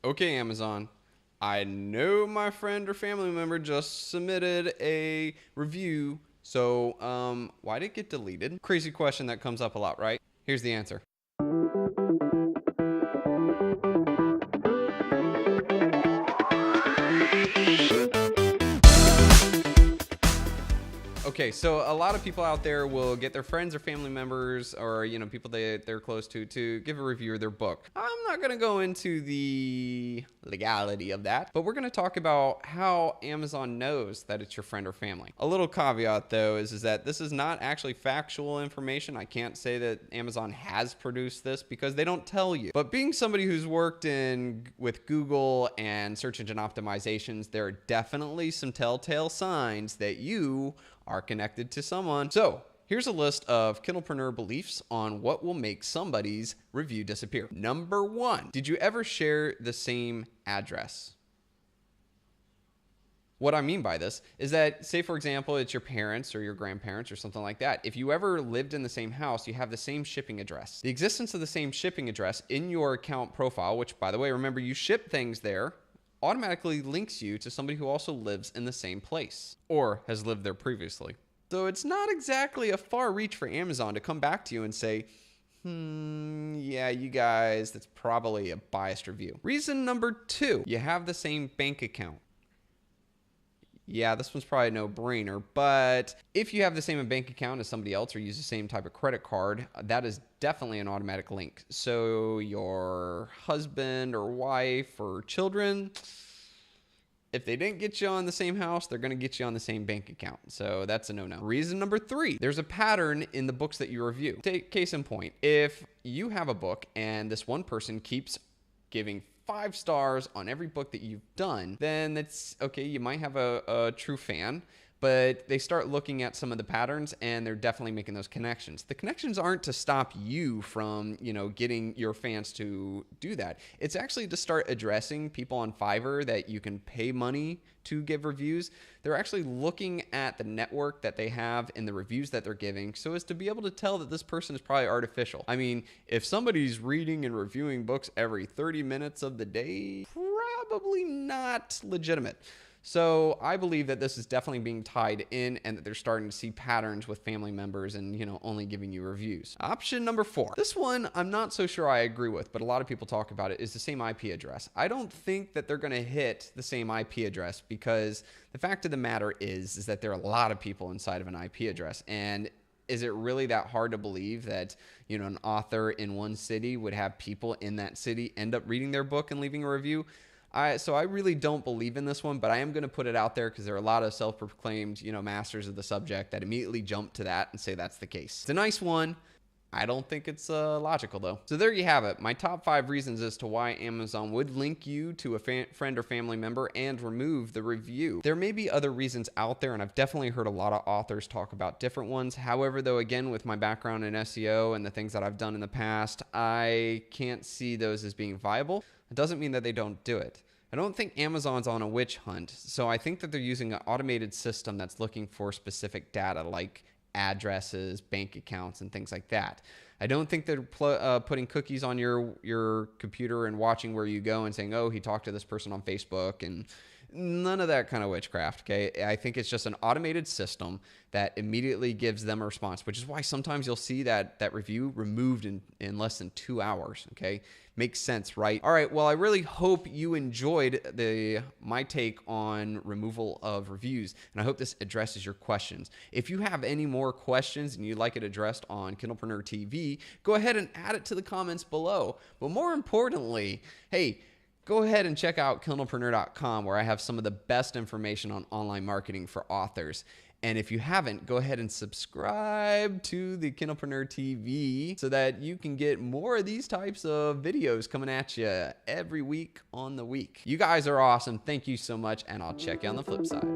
Okay, Amazon, I know my friend or family member just submitted a review, so why did it get deleted? Crazy question that comes up a lot, right? Here's the answer. Okay, so a lot of people out there will get their friends or family members or, people they're close to give a review of their book. I'm not going to go into the legality of that, but we're going to talk about how Amazon knows that it's your friend or family. A little caveat, though, is that this is not actually factual information. I can't say that Amazon has produced this because they don't tell you. But being somebody who's worked with Google and search engine optimizations, there are definitely some telltale signs that you are connected to someone. So here's a list of Kindlepreneur beliefs on what will make somebody's review disappear. Number 1, did you ever share the same address? What I mean by this is that, say, for example, it's your parents or your grandparents or something like that. If you ever lived in the same house, you have the same shipping address. The existence of the same shipping address in your account profile, which, by the way, remember, you ship things there, automatically links you to somebody who also lives in the same place or has lived there previously. So it's not exactly a far reach for Amazon to come back to you and say, yeah, you guys, that's probably a biased review. Reason number 2, you have the same bank account. Yeah, this one's probably a no-brainer, but if you have the same bank account as somebody else or use the same type of credit card, that is definitely an automatic link. So your husband or wife or children, if they didn't get you on the same house, they're going to get you on the same bank account. So that's a no-no. Reason number 3, there's a pattern in the books that you review. Take case in point, if you have a book and this one person keeps giving 5 stars on every book that you've done, then that's okay. You might have a true fan, but they start looking at some of the patterns and they're definitely making those connections. The connections aren't to stop you from, getting your fans to do that. It's actually to start addressing people on Fiverr that you can pay money to give reviews. They're actually looking at the network that they have and the reviews that they're giving so as to be able to tell that this person is probably artificial. I mean, if somebody's reading and reviewing books every 30 minutes of the day, probably not legitimate. So I believe that this is definitely being tied in and that they're starting to see patterns with family members and, only giving you reviews. Option number 4. This one I'm not so sure I agree with, but a lot of people talk about it, is the same IP address. I don't think that they're going to hit the same IP address because the fact of the matter is that there are a lot of people inside of an IP address. And is it really that hard to believe that, an author in one city would have people in that city end up reading their book and leaving a review? So I really don't believe in this one, but I am going to put it out there because there are a lot of self-proclaimed, masters of the subject that immediately jump to that and say that's the case. It's a nice one. I don't think it's logical, though. So there you have it. My top 5 reasons as to why Amazon would link you to a friend or family member and remove the review. There may be other reasons out there, and I've definitely heard a lot of authors talk about different ones. However, though, again, with my background in SEO and the things that I've done in the past, I can't see those as being viable. It doesn't mean that they don't do it. I don't think Amazon's on a witch hunt, so I think that they're using an automated system that's looking for specific data like addresses, bank accounts, and things like that. I don't think they're putting cookies on your computer and watching where you go and saying, oh, he talked to this person on Facebook, and none of that kind of witchcraft, okay? I think it's just an automated system that immediately gives them a response, which is why sometimes you'll see that review removed in less than 2 hours, okay? Makes sense, right? All right, well, I really hope you enjoyed my take on removal of reviews, and I hope this addresses your questions. If you have any more questions and you'd like it addressed on Kindlepreneur TV, go ahead and add it to the comments below. But more importantly, hey, go ahead and check out Kindlepreneur.com, where I have some of the best information on online marketing for authors. And if you haven't, go ahead and subscribe to the Kindlepreneur TV so that you can get more of these types of videos coming at you every week on the week. You guys are awesome. Thank you so much, and I'll check you on the flip side.